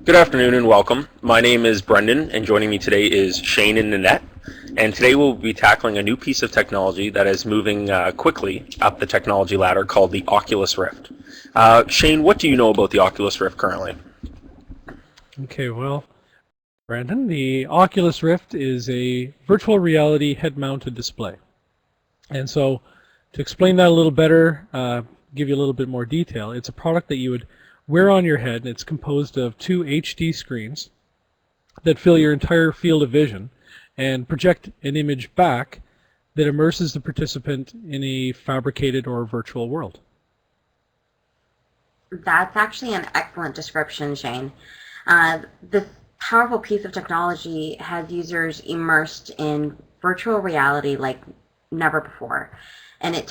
Good afternoon and welcome. My name is Brendan, and joining me today is Shane and Nanette. And today we'll be tackling a new piece of technology that is moving quickly up the technology ladder called the Oculus Rift. Shane, what do you know about the Oculus Rift currently? Okay, well, Brandon, the Oculus Rift is a virtual reality head-mounted display. And so, to explain that a little better, give you a little bit more detail, it's a product that you would wear on your head, and it's composed of two HD screens that fill your entire field of vision and project an image back that immerses the participant in a fabricated or virtual world. That's actually an excellent description, Shane. This powerful piece of technology has users immersed in virtual reality like never before. And it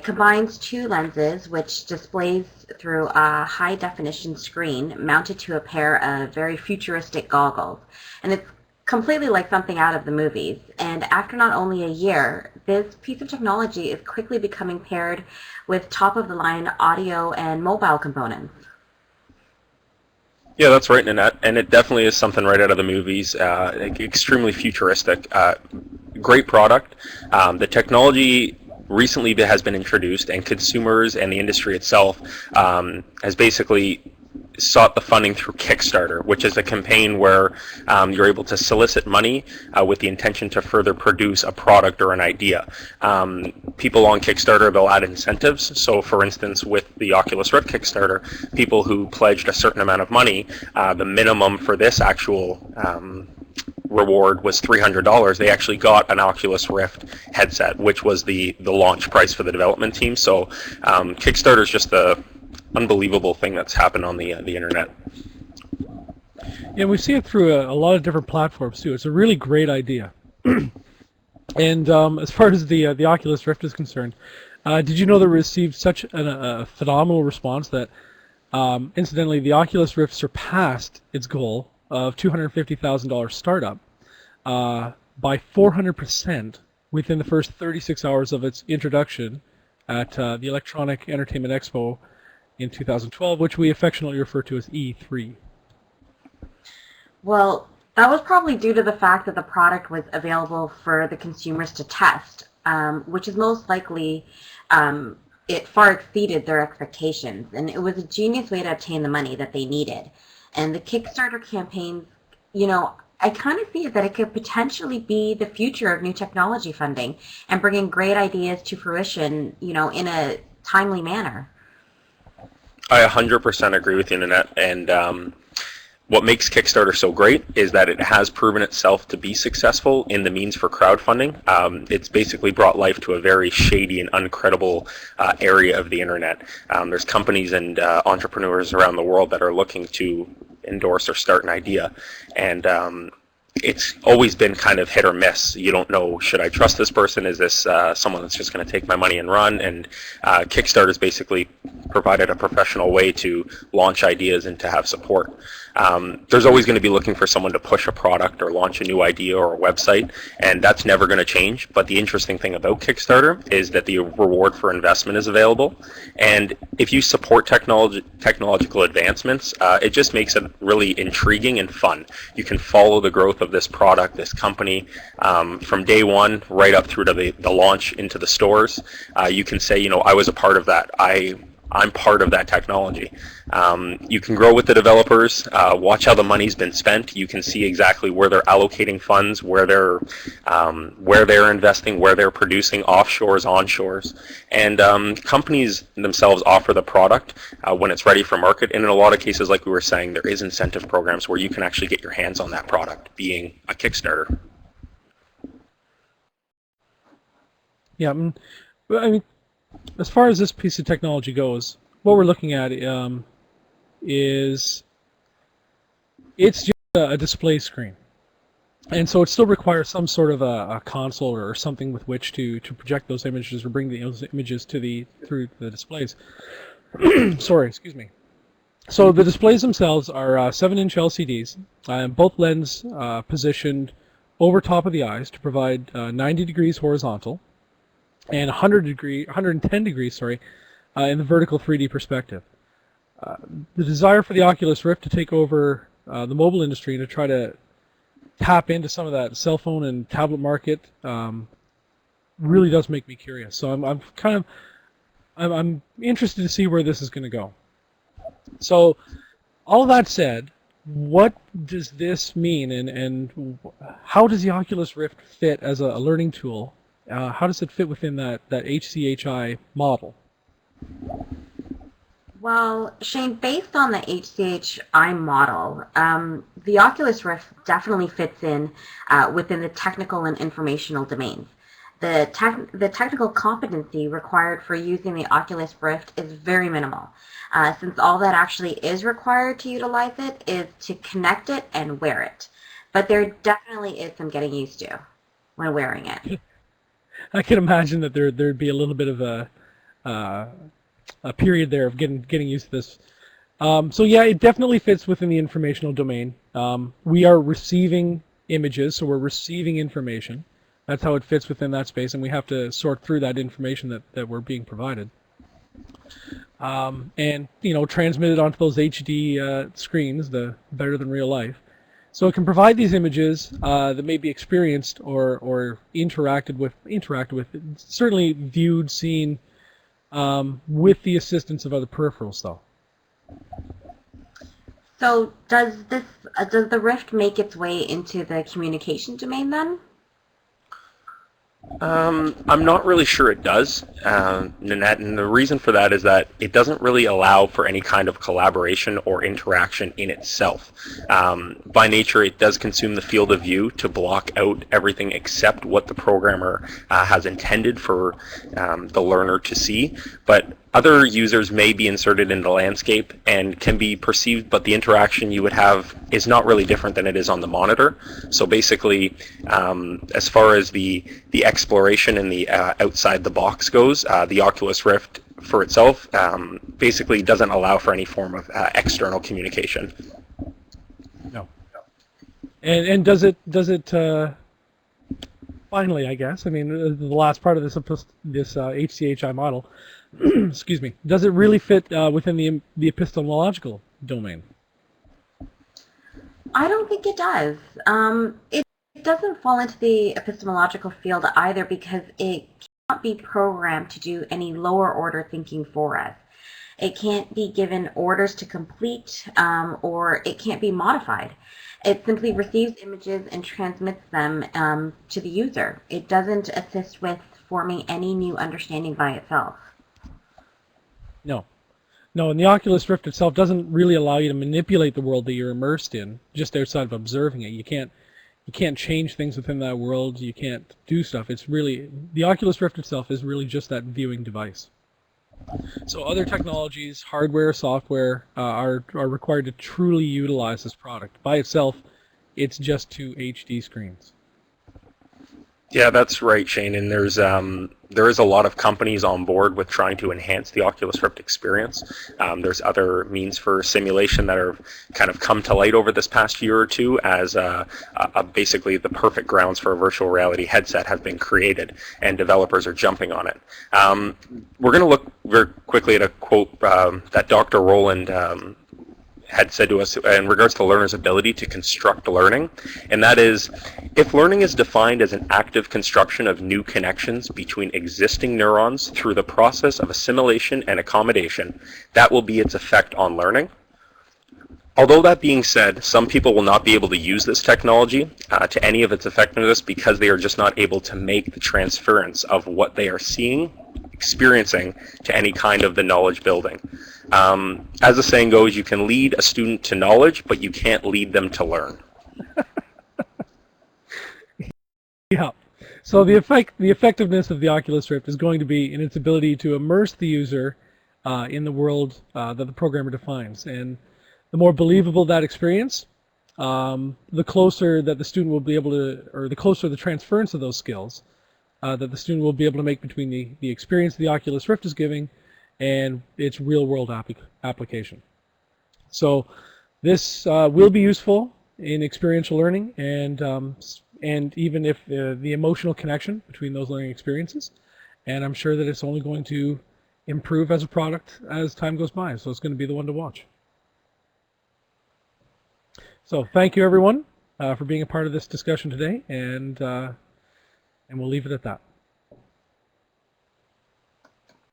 combines two lenses, which displays through a high-definition screen mounted to a pair of very futuristic goggles. And it's completely like something out of the movies. And after not only a year, this piece of technology is quickly becoming paired with top-of-the-line audio and mobile components. Yeah, that's right, Nanette, and it definitely is something right out of the movies. Extremely futuristic. Great product. The technology recently has been introduced, and consumers and the industry itself has basically sought the funding through Kickstarter, which is a campaign where you're able to solicit money with the intention to further produce a product or an idea. People on Kickstarter, they'll add incentives. So for instance, with the Oculus Rift Kickstarter, people who pledged a certain amount of money, the minimum for this actual reward was $300. They actually got an Oculus Rift headset, which was the launch price for the development team. So Kickstarter is just the unbelievable thing that's happened on the internet. Yeah, we see it through a lot of different platforms too. It's a really great idea. And as far as the Oculus Rift is concerned, did you know that it received such a phenomenal response that, incidentally, the Oculus Rift surpassed its goal of $250,000 startup by 400% within the first 36 hours of its introduction at the Electronic Entertainment Expo in 2012, which we affectionately refer to as E3. Well, that was probably due to the fact that the product was available for the consumers to test, which is most likely it far exceeded their expectations, and it was a genius way to obtain the money that they needed. And the Kickstarter campaigns, I kind of see it that it could potentially be the future of new technology funding and bringing great ideas to fruition, in a timely manner. I 100% agree with you, Nanette, and what makes Kickstarter so great is that it has proven itself to be successful in the means for crowdfunding. It's basically brought life to a very shady and uncredible area of the internet. There's companies and entrepreneurs around the world that are looking to endorse or start an idea, and it's always been kind of hit or miss. You don't know, should I trust this person? Is this someone that's just going to take my money and run? And Kickstarter's basically provided a professional way to launch ideas and to have support. There's always going to be looking for someone to push a product or launch a new idea or a website, and that's never going to change. But the interesting thing about Kickstarter is that the reward for investment is available, and if you support technological advancements, it just makes it really intriguing and fun. You can follow the growth of this product, this company, from day one right up through to the launch into the stores. You can say, I was a part of that. I'm part of that technology. You can grow with the developers, watch how the money's been spent. You can see exactly where they're allocating funds, where they're investing, where they're producing offshores, onshores. And companies themselves offer the product when it's ready for market. And in a lot of cases, like we were saying, there is incentive programs where you can actually get your hands on that product, being a Kickstarter. Yeah, I mean, as far as this piece of technology goes, what we're looking at is it's just a display screen, and so it still requires some sort of a console or something with which to project those images or bring those images through the displays. Sorry, excuse me. So the displays themselves are 7-inch LCDs, both lens positioned over top of the eyes to provide 90 degrees horizontal and 110 degrees, in the vertical 3D perspective. The desire for the Oculus Rift to take over the mobile industry to try to tap into some of that cell phone and tablet market really does make me curious. So I'm interested to see where this is going to go. So all that said, what does this mean, and how does the Oculus Rift fit as a learning tool? How does it fit within that HCHI model? Well, Shane, based on the HCHI model, the Oculus Rift definitely fits in within the technical and informational domains. The technical competency required for using the Oculus Rift is very minimal, since all that actually is required to utilize it is to connect it and wear it. But there definitely is some getting used to when wearing it. I can imagine that there'd be a little bit of a period there of getting used to this. So yeah, it definitely fits within the informational domain. We are receiving images, so we're receiving information. That's how it fits within that space, and we have to sort through that information that we're being provided. And transmit it onto those HD screens, the better than real life. So it can provide these images that may be experienced or interacted with, certainly viewed, seen, with the assistance of other peripherals, though. So does the Rift make its way into the communication domain then? I'm not really sure it does, Nanette, and the reason for that is that it doesn't really allow for any kind of collaboration or interaction in itself. By nature, it does consume the field of view to block out everything except what the programmer has intended for the learner to see, but other users may be inserted in the landscape and can be perceived, but the interaction you would have is not really different than it is on the monitor. So basically, as far as the exploration and the outside the box goes, the Oculus Rift for itself basically doesn't allow for any form of external communication. No. And does it finally, I guess, I mean, the last part of this HCHI model, excuse me, does it really fit within the epistemological domain? I don't think it does. It doesn't fall into the epistemological field either because it cannot be programmed to do any lower order thinking for us. It can't be given orders to complete, or it can't be modified. It simply receives images and transmits them to the user. It doesn't assist with forming any new understanding by itself. No, and the Oculus Rift itself doesn't really allow you to manipulate the world that you're immersed in, just outside of observing it. You can't change things within that world. You can't do stuff. It's really, the Oculus Rift itself is really just that viewing device. So other technologies, hardware, software, are required to truly utilize this product. By itself, it's just 2 HD screens. Yeah, that's right, Shane. And there is a lot of companies on board with trying to enhance the Oculus Rift experience. There's other means for simulation that are kind of come to light over this past year or two as basically the perfect grounds for a virtual reality headset have been created, and developers are jumping on it. We're going to look very quickly at a quote that Dr. Rowland had said to us in regards to learners' ability to construct learning, and that is, if learning is defined as an active construction of new connections between existing neurons through the process of assimilation and accommodation, that will be its effect on learning. Although that being said, some people will not be able to use this technology to any of its effectiveness because they are just not able to make the transference of what they are seeing, experiencing, to any kind of the knowledge building. As the saying goes, you can lead a student to knowledge, but you can't lead them to learn. Yeah. So the effectiveness of the Oculus Rift is going to be in its ability to immerse the user in the world that the programmer defines. And the more believable that experience, the closer that the student will be able to, or the closer the transference of those skills that the student will be able to make between the experience the Oculus Rift is giving and its real-world application. So this will be useful in experiential learning and even if the emotional connection between those learning experiences. And I'm sure that it's only going to improve as a product as time goes by. So it's going to be the one to watch. So thank you, everyone, for being a part of this discussion today, and we'll leave it at that.